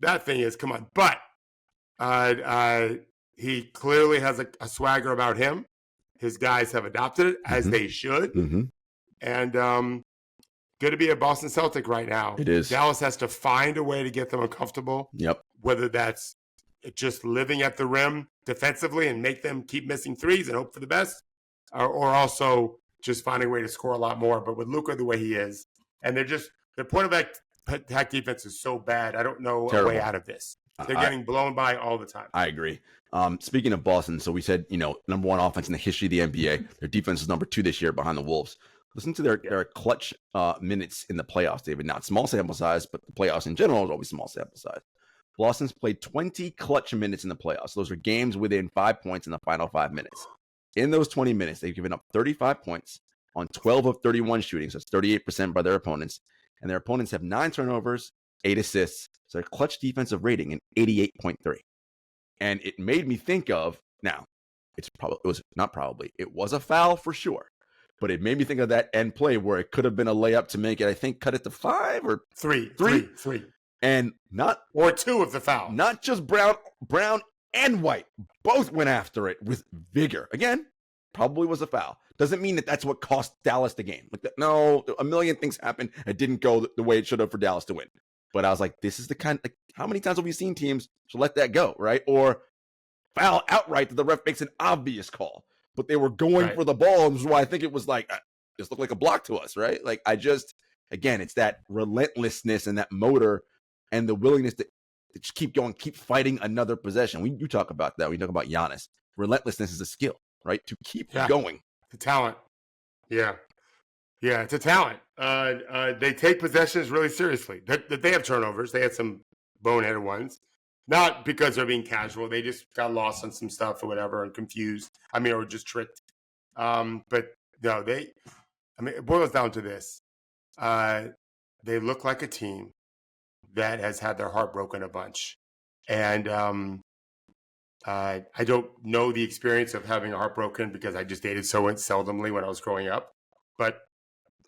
[SPEAKER 2] That thing is, come on. But he clearly has a swagger about him. His guys have adopted it, as they should. And good to be a Boston Celtic right now.
[SPEAKER 1] It is.
[SPEAKER 2] Dallas has to find a way to get them uncomfortable.
[SPEAKER 1] Yep.
[SPEAKER 2] Whether that's just living at the rim defensively and make them keep missing threes and hope for the best, or also just finding a way to score a lot more. But with Luka the way he is, and their point of attack defense is so bad, I don't know a way out of this. They're getting blown by all the time.
[SPEAKER 1] I agree. Speaking of Boston, so we said, number 1 offense in the history of the NBA. Their defense is number 2 this year behind the Wolves. Listen to their clutch minutes in the playoffs, David. Now, it's small sample size, but the playoffs in general is always small sample size. Boston's played 20 clutch minutes in the playoffs. Those are games within 5 points in the final 5 minutes. In those 20 minutes, they've given up 35 points on 12 of 31 shooting. So that's 38% by their opponents. And their opponents have 9 turnovers, 8 assists. So their clutch defensive rating an 88.3. And it made me think of, now, it was a foul for sure. But it made me think of that end play where it could have been a layup to make it, I think, cut it to 5 or 3. And
[SPEAKER 2] or 2 of the foul.
[SPEAKER 1] Not just Brown and White both went after it with vigor. Again, probably was a foul. Doesn't mean that that's what cost Dallas the game. Like that, no, a million things happened. It didn't go the way it should have for Dallas to win. But I was like, this is the kind. Like, how many times have we seen teams to let that go, right? Or foul outright that the ref makes an obvious call, but they were going for the ball, and this is why I think it was like just looked like a block to us, right? Like again, it's that relentlessness and that motor and the willingness to just keep going, keep fighting another possession. You talk about that. We talk about Giannis. Relentlessness is a skill, right? To keep going.
[SPEAKER 2] It's a talent. Yeah, it's a talent. They take possessions really seriously. They have turnovers. They had some boneheaded ones. Not because they're being casual. They just got lost on some stuff or whatever and confused. Or just tricked. But no, I mean, it boils down to this. They look like a team that has had their heart broken a bunch. And I don't know the experience of having a heart broken because I just dated so seldomly when I was growing up. But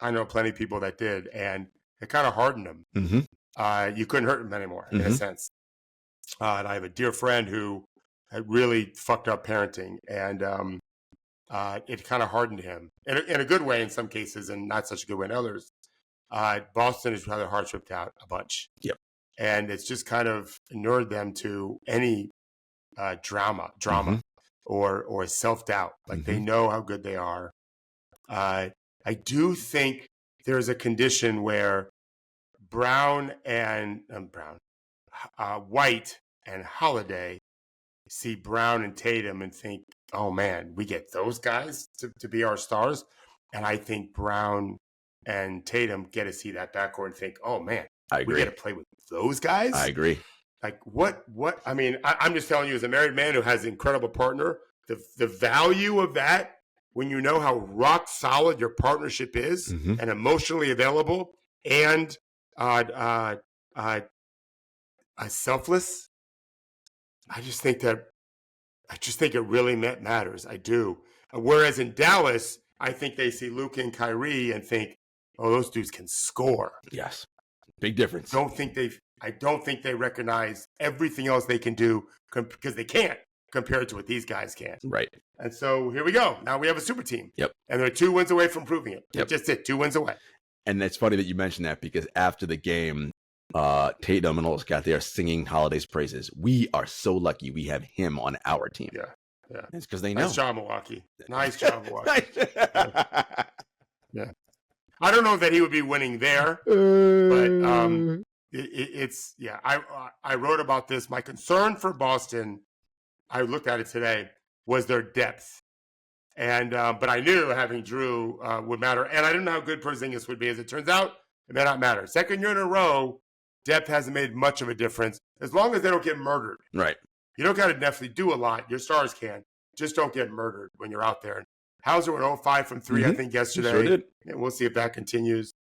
[SPEAKER 2] I know plenty of people that did, and it kind of hardened them.
[SPEAKER 1] Mm-hmm.
[SPEAKER 2] You couldn't hurt them anymore, in a
[SPEAKER 1] Mm-hmm.
[SPEAKER 2] sense. And I have a dear friend who had really fucked up parenting, and it kind of hardened him in a good way in some cases, and not such a good way in others. Boston has had their hearts ripped out a bunch.
[SPEAKER 1] Yep.
[SPEAKER 2] And it's just kind of inured them to any drama
[SPEAKER 1] Mm-hmm.
[SPEAKER 2] or self-doubt. Like
[SPEAKER 1] Mm-hmm.
[SPEAKER 2] they know how good they are. I do think there's a condition where White and Holiday see Brown and Tatum and think, oh man, we get those guys to be our stars. And I think Brown and Tatum get to see that backcourt and think, oh man,
[SPEAKER 1] I agree.
[SPEAKER 2] we get to play with those guys.
[SPEAKER 1] I agree.
[SPEAKER 2] Like what? I mean, I'm just telling you, as a married man who has an incredible partner, the value of that when you know how rock solid your partnership is
[SPEAKER 1] Mm-hmm.
[SPEAKER 2] and emotionally available and selfless. I just think it really matters. I do. Whereas in Dallas, I think they see Luka and Kyrie and think, oh, those dudes can score.
[SPEAKER 1] Yes. Big difference.
[SPEAKER 2] I don't think they recognize everything else they can do because they can't compared to what these guys can.
[SPEAKER 1] Right.
[SPEAKER 2] And so here we go. Now we have a super team.
[SPEAKER 1] Yep.
[SPEAKER 2] And they're 2 wins away from proving it.
[SPEAKER 1] Yep.
[SPEAKER 2] Just it, 2 wins away.
[SPEAKER 1] And it's funny that you mentioned that because after the game, Tatum and all those guys, they are singing Holiday's praises. We are so lucky we have him on our team.
[SPEAKER 2] Yeah. Yeah.
[SPEAKER 1] It's because they know.
[SPEAKER 2] Nice job, Milwaukee. Nice job, Milwaukee.
[SPEAKER 1] Nice.
[SPEAKER 2] Yeah. I don't know that he would be winning there, but it's yeah. I wrote about this. My concern for Boston, I looked at it today, was their depth, and but I knew having Jrue would matter, and I didn't know how good Porzingis would be. As it turns out, it may not matter. Second year in a row, depth hasn't made much of a difference as long as they don't get murdered.
[SPEAKER 1] Right.
[SPEAKER 2] You don't got to definitely do a lot. Your stars can. Just don't get murdered when you're out there. Hauser went 0-5 from 3, I think, yesterday.
[SPEAKER 1] Sure did.
[SPEAKER 2] And we'll see if that continues.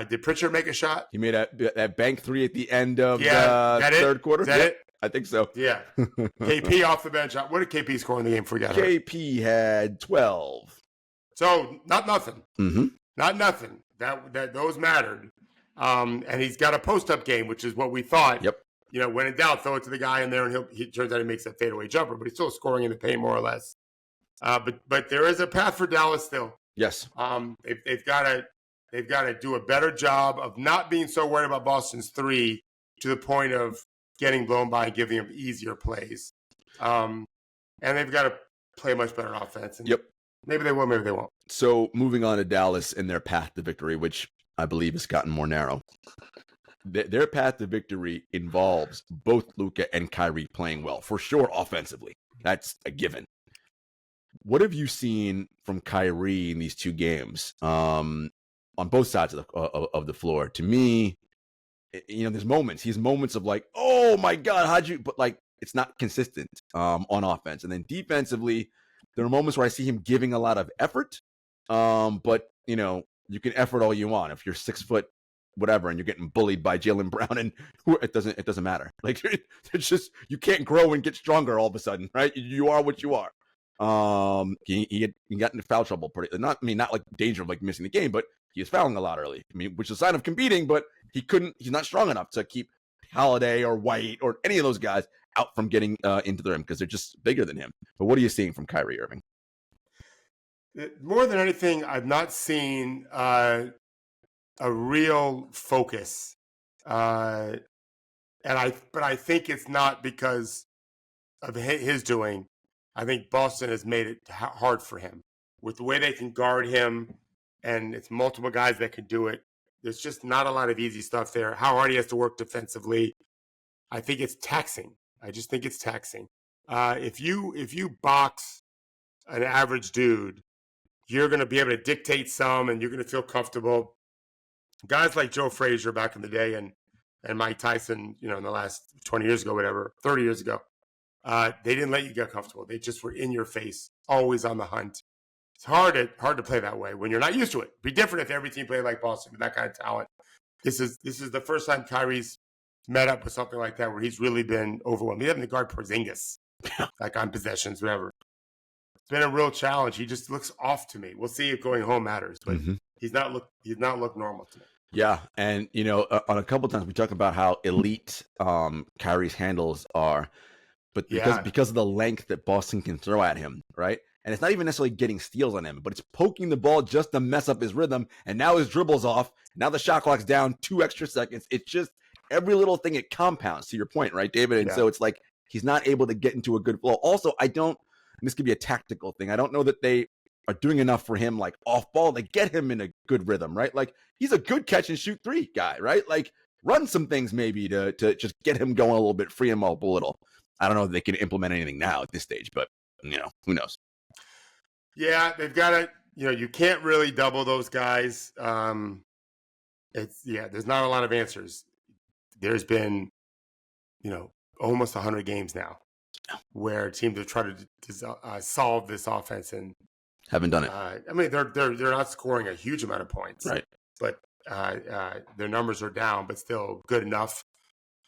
[SPEAKER 2] Did Pritchard make a shot?
[SPEAKER 1] He made that bank 3 at the end of the third quarter.
[SPEAKER 2] Is that it?
[SPEAKER 1] I think so.
[SPEAKER 2] Yeah. KP off the bench. What did KP score in the game before he got hurt?
[SPEAKER 1] KP had 12.
[SPEAKER 2] So not nothing.
[SPEAKER 1] Mm-hmm.
[SPEAKER 2] Not nothing. That those mattered. And he's got a post-up game, which is what we thought.
[SPEAKER 1] Yep.
[SPEAKER 2] You know, when in doubt, throw it to the guy in there, and he turns out he makes that fadeaway jumper, but he's still scoring in the paint more or less. But there is a path for Dallas still.
[SPEAKER 1] Yes.
[SPEAKER 2] They've got to do a better job of not being so worried about Boston's 3 to the point of getting blown by and giving them easier plays. And they've got to play much better offense. And
[SPEAKER 1] yep.
[SPEAKER 2] Maybe they will, maybe they won't.
[SPEAKER 1] So moving on to Dallas and their path to victory, which I believe has gotten more narrow. Their path to victory involves both Luka and Kyrie playing well, for sure, offensively. That's a given. What have you seen from Kyrie in these 2 games on both sides of the floor? To me, you know, there's moments. He has moments of like, oh my God, how'd you? But like, it's not consistent on offense. And then defensively, there are moments where I see him giving a lot of effort. But you know, you can effort all you want if you're 6 foot whatever and you're getting bullied by Jaylen Brown, and it doesn't matter. Like it's just you can't grow and get stronger all of a sudden, right? You are what you are. He got into foul trouble not like danger of like missing the game, but he was fouling a lot early. I mean, which is a sign of competing, but he's not strong enough to keep Holiday or White or any of those guys out from getting into the rim because they're just bigger than him. But what are you seeing from Kyrie Irving?
[SPEAKER 2] More than anything, I've not seen a real focus. But I think it's not because of his doing. I think Boston has made it hard for him with the way they can guard him, and it's multiple guys that can do it. There's just not a lot of easy stuff there. How hard he has to work defensively. I think it's taxing. I just think it's taxing. If you box an average dude, you're going to be able to dictate some, and you're going to feel comfortable. Guys like Joe Frazier back in the day and Mike Tyson, you know, in the last 20 years ago, whatever, 30 years ago, they didn't let you get comfortable. They just were in your face, always on the hunt. It's hard to play that way when you're not used to it. It'd be different if every team played like Boston with that kind of talent. This is the first time Kyrie's met up with something like that where he's really been overwhelmed. He having to guard Porzingis, like on possessions, whatever. It's been a real challenge. He just looks off to me. We'll see if going home matters, but he's not look normal to me.
[SPEAKER 1] Yeah, and on a couple of times we talk about how elite Kyrie's handles are, but because of the length that Boston can throw at him, right? And it's not even necessarily getting steals on him, but it's poking the ball just to mess up his rhythm. And now his dribble's off. Now the shot clock's down 2 extra seconds. It's just every little thing, it compounds, to your point, right, David? And so it's like he's not able to get into a good flow. Also, and this could be a tactical thing, I don't know that they are doing enough for him, like off ball, to get him in a good rhythm, right? Like he's a good catch and shoot 3 guy, right? Like run some things maybe to just get him going a little bit, free him up a little. I don't know if they can implement anything now at this stage, but who knows?
[SPEAKER 2] Yeah, they've got to, you can't really double those guys. There's not a lot of answers. There's been, almost 100 games now where teams have tried to solve this offense and
[SPEAKER 1] haven't done it.
[SPEAKER 2] I mean, they're not scoring a huge amount of points,
[SPEAKER 1] right?
[SPEAKER 2] But their numbers are down, but still good enough.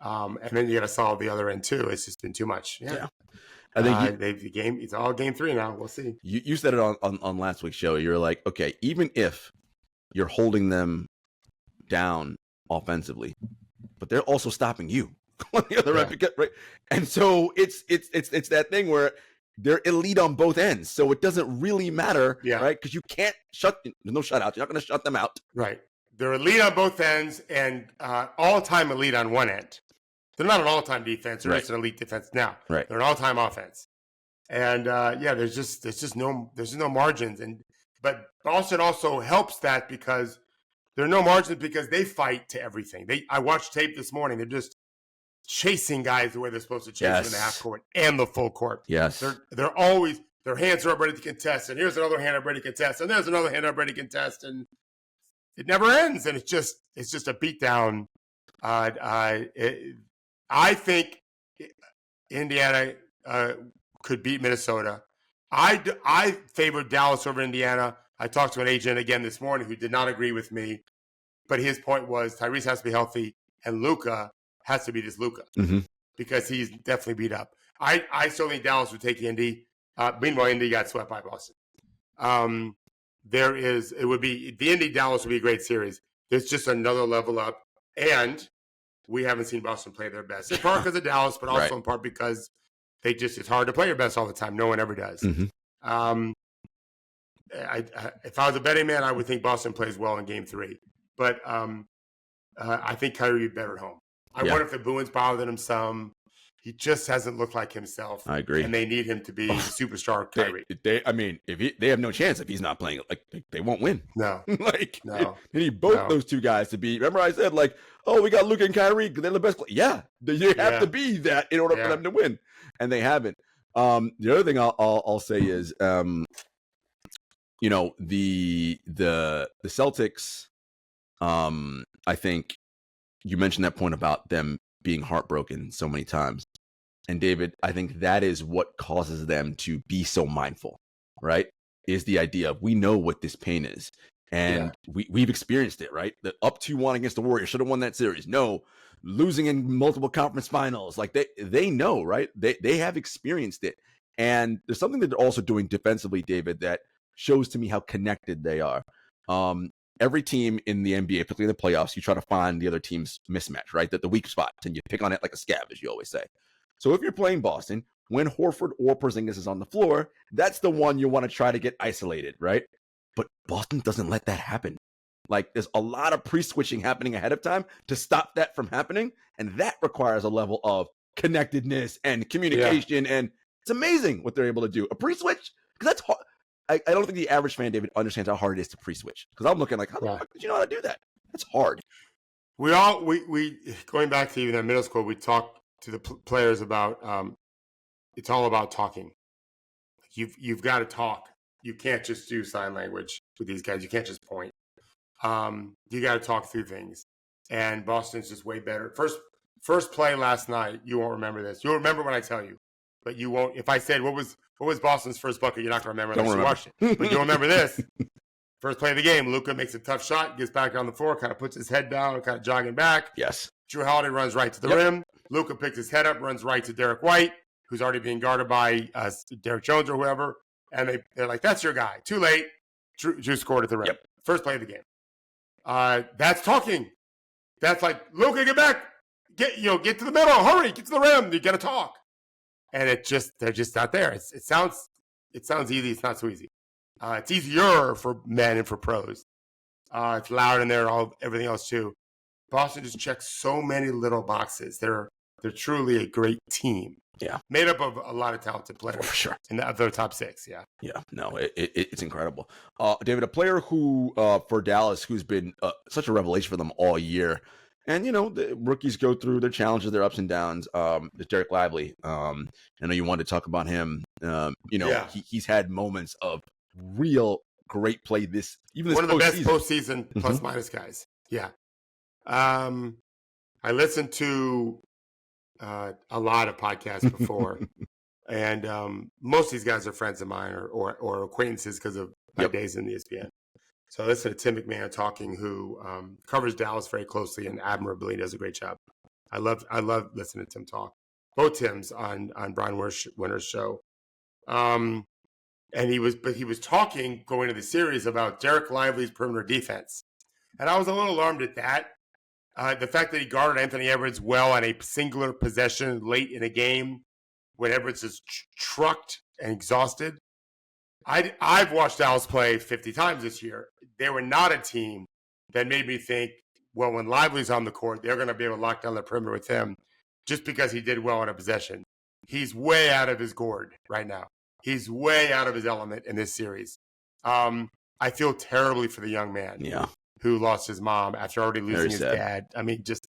[SPEAKER 2] And then you got to solve the other end too. It's just been too much. Yeah. I think it's all game 3 now. We'll see.
[SPEAKER 1] You said it on last week's show. You're like, okay, even if you're holding them down offensively, but they're also stopping you on the other end, right? And so it's that thing where they're elite on both ends, so it doesn't really matter, right? Because you can't there's no shutouts. You're not going to shut them out,
[SPEAKER 2] right? They're elite on both ends and all-time elite on one end. They're not an all-time defense. They're just an elite defense now.
[SPEAKER 1] Right.
[SPEAKER 2] They're an all-time offense. And there's just no margins. But Boston also helps that because there are no margins because they fight to everything. I watched tape this morning. They're just chasing guys the way they're supposed to chase them in the half court and the full court.
[SPEAKER 1] Yes.
[SPEAKER 2] They're always, their hands are up ready to contest. And here's another hand up ready to contest. And there's another hand up ready to contest. And it never ends. And it's just a beatdown. I think Indiana could beat Minnesota. I favored Dallas over Indiana. I talked to an agent again this morning who did not agree with me, but his point was Tyrese has to be healthy and Luka has to be this Luka because he's definitely beat up. I still think Dallas would take Indy. Meanwhile, Indy got swept by Boston. The Indy-Dallas would be a great series. There's just another level up, and we haven't seen Boston play their best. In part because of Dallas, but also in part because it's hard to play your best all the time. No one ever does. If I was a betting man, I would think Boston plays well in game 3. But I think Kyrie would be better at home. I wonder if the booing's bothering him some. He just hasn't looked like himself.
[SPEAKER 1] I agree.
[SPEAKER 2] And they need him to be the superstar Kyrie.
[SPEAKER 1] They have no chance if he's not playing. Like they won't win.
[SPEAKER 2] No.
[SPEAKER 1] They need both those two guys to be. Remember I said we got Luka and Kyrie. They're the best. Yeah, you have to be that in order for them to win, and they haven't. The other thing I'll say is, the Celtics. I think you mentioned that point about them being heartbroken so many times. And David, I think that is what causes them to be so mindful, right? Is the idea of we know what this pain is. And we've experienced it, right? The up 2-1 against the Warriors should have won that series. No, losing in multiple conference finals. Like they know, right? They have experienced it. And there's something that they're also doing defensively, David, that shows to me how connected they are. Every team in the NBA, particularly in the playoffs, you try to find the other team's mismatch, right? The weak spot, and you pick on it like a scab, as you always say. So if you're playing Boston, when Horford or Porzingis is on the floor, that's the one you want to try to get isolated, right? But Boston doesn't let that happen. Like there's a lot of pre-switching happening ahead of time to stop that from happening, and that requires a level of connectedness and communication, and it's amazing what they're able to do. A pre-switch, because that's hard. I don't think the average fan, David, understands how hard it is to pre-switch. Because I'm looking like, how the fuck did you know how to do that? That's hard.
[SPEAKER 2] We going back to even in middle school, we talked to the players about it's all about talking. You've got to talk. You can't just do sign language with these guys. You can't just point. You got to talk through things. And Boston's just way better. First play last night, you won't remember this. You'll remember when I tell you. but you won't. If I said what was Boston's first bucket, you're not going to remember
[SPEAKER 1] Don't
[SPEAKER 2] unless
[SPEAKER 1] remember.
[SPEAKER 2] you watched it. But you'll remember this. First play of the game, Luka makes a tough shot, gets back on the floor, kind of puts his head down, kind of jogging back.
[SPEAKER 1] Yes.
[SPEAKER 2] Jrue Holiday runs right to the rim. Luka picks his head up, runs right to Derrick White, who's already being guarded by Derrick Jones or whoever. And they're like, that's your guy. Too late. Jrue scored at the rim.
[SPEAKER 1] Yep.
[SPEAKER 2] First play of the game. That's talking. That's like, Luka, get back. Get to the middle. Hurry. Get to the rim. You got to talk. And they're just not there. It sounds easy. It's not so easy. It's easier for men and for pros. It's loud in there, everything else too. Boston just checks so many little boxes. They're truly a great team.
[SPEAKER 1] Yeah.
[SPEAKER 2] Made up of a lot of talented players.
[SPEAKER 1] For sure.
[SPEAKER 2] In their top six, yeah.
[SPEAKER 1] Yeah, no, it's incredible. David, a player who, for Dallas, who's been such a revelation for them all year. And, the rookies go through their challenges, their ups and downs. Is Derrick Lively. I know you wanted to talk about him. He's had moments of real great play even this
[SPEAKER 2] one of the best postseason plus minus guys. Yeah. I listened to a lot of podcasts before, and most of these guys are friends of mine or acquaintances because of my days in the ESPN. So I listened to Tim McMahon talking, who covers Dallas very closely and admirably does a great job. I love listening to Tim talk. Both Tims on Brian Winter's show. And he was talking going into the series about Derrick Lively's perimeter defense. And I was a little alarmed at that. The fact that he guarded Anthony Edwards well on a singular possession late in a game when Edwards is trucked and exhausted. I've watched Dallas play 50 times this year. They were not a team that made me think, well, when Lively's on the court, they're going to be able to lock down the perimeter with him just because he did well in a possession. He's way out of his gourd right now. He's way out of his element in this series. I feel terribly for the young man who lost his mom after already losing his dad. I mean, just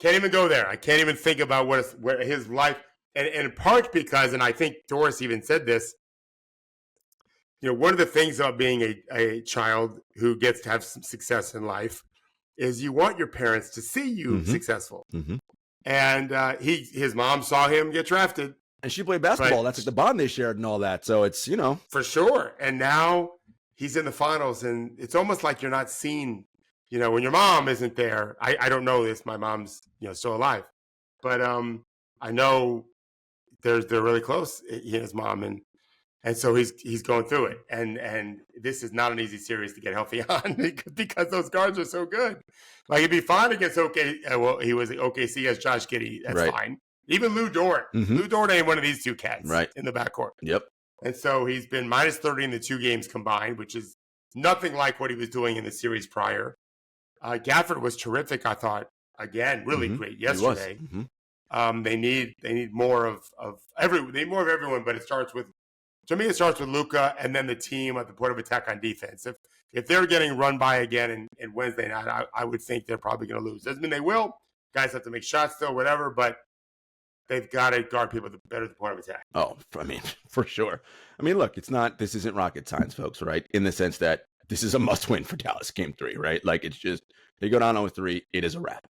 [SPEAKER 2] can't even go there. I can't even think about what his life, and in part because, and I think Doris even said this, one of the things about being a child who gets to have some success in life is you want your parents to see you successful. Mm-hmm. And his mom saw him get drafted.
[SPEAKER 1] And she played basketball. That's like the bond they shared and all that. So it's,
[SPEAKER 2] For sure. And now he's in the finals, and it's almost like you're not seen, when your mom isn't there. I don't know this. My mom's, still alive. But I know they're really close, he and his mom. And so he's going through it. And this is not an easy series to get healthy on because those guards are so good. Like, it'd be fine against he was OKC as Josh Giddey. That's fine. Even Lou Dort. Lou Dort ain't one of these two cats in the backcourt.
[SPEAKER 1] Yep.
[SPEAKER 2] And so he's been minus 30 in the 2 games combined, which is nothing like what he was doing in the series prior. Gafford was terrific, I thought. Again, really great yesterday. They need more of everyone, but it starts with Luka and then the team at the point of attack on defense. If they're getting run by again in Wednesday night, I would think they're probably going to lose. Doesn't mean they will. Guys have to make shots still, whatever, but they've got to guard people better at the point of attack.
[SPEAKER 1] Oh, I mean, for sure. I mean, look, this isn't rocket science, folks, right? In the sense that this is a must-win for Dallas Game 3, right? Like, it's just, they go down 0-3, it is a wrap.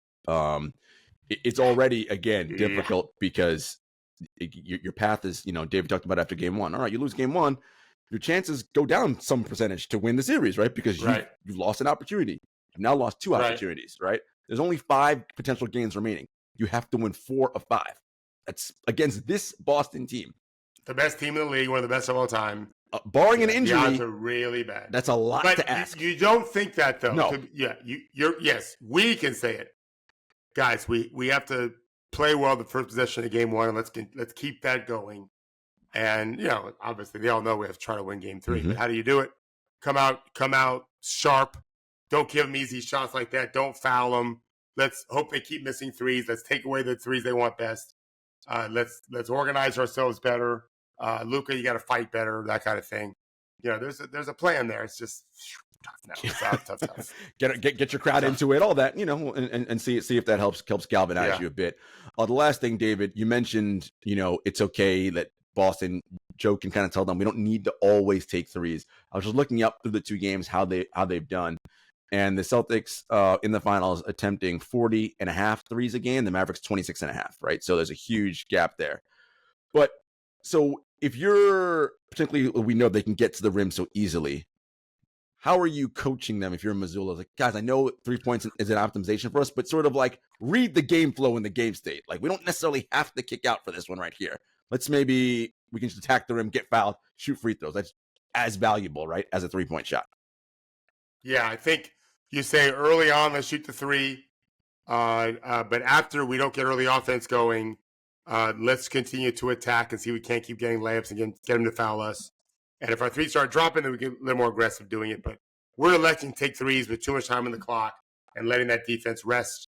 [SPEAKER 1] It's already, again, difficult because your path is, David talked about after Game 1. All right, you lose Game 1, your chances go down some percentage to win the series, right? Because you've lost an opportunity. You've now lost 2 opportunities, right? There's only 5 potential games remaining. You have to win 4 of 5. That's against this Boston team.
[SPEAKER 2] The best team in the league, one of the best of all time.
[SPEAKER 1] Barring an injury.
[SPEAKER 2] The odds are really bad.
[SPEAKER 1] That's a lot to ask.
[SPEAKER 2] You don't think that, though.
[SPEAKER 1] No.
[SPEAKER 2] Yes, we can say it. Guys, we have to play well the first possession of Game 1, and let's keep that going. And, obviously, they all know we have to try to win Game 3. But how do you do it? Come out sharp. Don't give them easy shots like that. Don't foul them. Let's hope they keep missing threes. Let's take away the threes they want best. Let's organize ourselves better. Luka, you got to fight better, that kind of thing. There's a plan there. It's just tough now. It's tough.
[SPEAKER 1] Get your crowd into it, all that, and see if that helps galvanize you a bit. The last thing, David, you mentioned, it's okay that Boston, Joe can kind of tell them we don't need to always take threes. I was just looking up through the 2 games how they've done. And the Celtics in the finals attempting 40.5 threes a game. The Mavericks 26.5, right? So there's a huge gap there. But so if you're particularly, we know they can get to the rim so easily. How are you coaching them if you're in Missoula? Like, guys, I know 3 points is an optimization for us, but sort of like read the game flow in the game state. Like, we don't necessarily have to kick out for this one right here. We can just attack the rim, get fouled, shoot free throws. That's as valuable, right, as a 3-point shot.
[SPEAKER 2] Yeah, I think you say early on, let's shoot the three. But after we don't get early offense going, let's continue to attack and see if we can't keep getting layups and get them to foul us. And if our threes start dropping, then we get a little more aggressive doing it. But we're electing to take threes with too much time on the clock and letting that defense rest.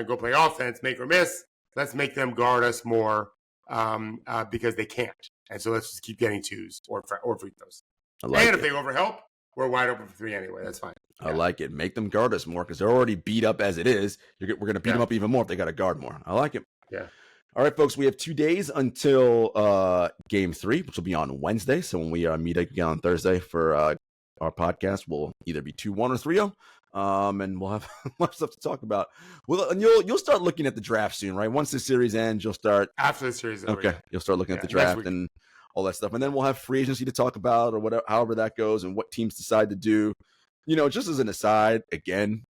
[SPEAKER 2] Go play offense, make or miss. Let's make them guard us more because they can't. And so let's just keep getting twos or free throws. And if they overhelp, we're wide open for three anyway. That's fine.
[SPEAKER 1] Yeah. I like it. Make them guard us more because they're already beat up as it is. We're going to beat them up even more if they got to guard more. I like it.
[SPEAKER 2] Yeah.
[SPEAKER 1] All right, folks, we have 2 days until Game 3, which will be on Wednesday. So when we meet again on Thursday for our podcast, we'll either be 2-1 or 3-0, and we'll have a lot of stuff to talk about. And you'll start looking at the draft soon, right? Once the series ends, you'll start
[SPEAKER 2] after the series.
[SPEAKER 1] Okay, you'll start looking at the draft and all that stuff, and then we'll have free agency to talk about or whatever, however that goes, and what teams decide to do. Just as an aside, again,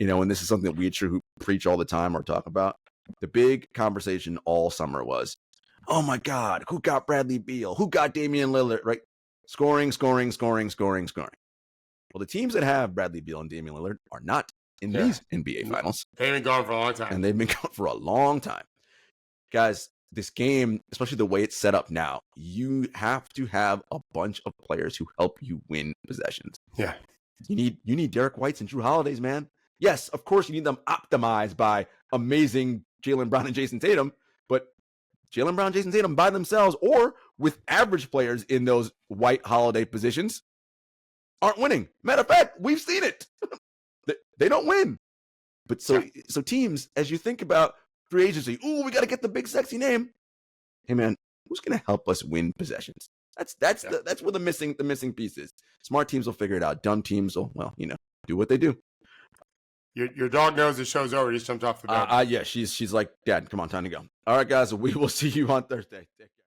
[SPEAKER 1] and this is something that we at Jrue preach all the time or talk about. The big conversation all summer was, oh my God, who got Bradley Beal? Who got Damian Lillard? Right? Scoring. Well, the teams that have Bradley Beal and Damian Lillard are not in these NBA finals.
[SPEAKER 2] They've been gone for a long time.
[SPEAKER 1] And they've been gone for a long time. Guys, this game, especially the way it's set up now, you have to have a bunch of players who help you win possessions.
[SPEAKER 2] Yeah.
[SPEAKER 1] You need Derrick Whites and Jrue Holidays, man. Yes, of course you need them optimized by amazing Jaylen Brown and Jason Tatum, but Jaylen Brown, Jason Tatum by themselves or with average players in those White Holiday positions aren't winning. Matter of fact, we've seen it. They don't win. But so teams, as you think about free agency, we got to get the big sexy name. Hey man, who's going to help us win possessions? That's where the missing piece is. Smart teams will figure it out. Dumb teams will, do what they do.
[SPEAKER 2] Your dog knows the show's over. He just jumped off the bed.
[SPEAKER 1] Yeah, she's like, Dad, come on, time to go. All right, guys, we will see you on Thursday. Take care.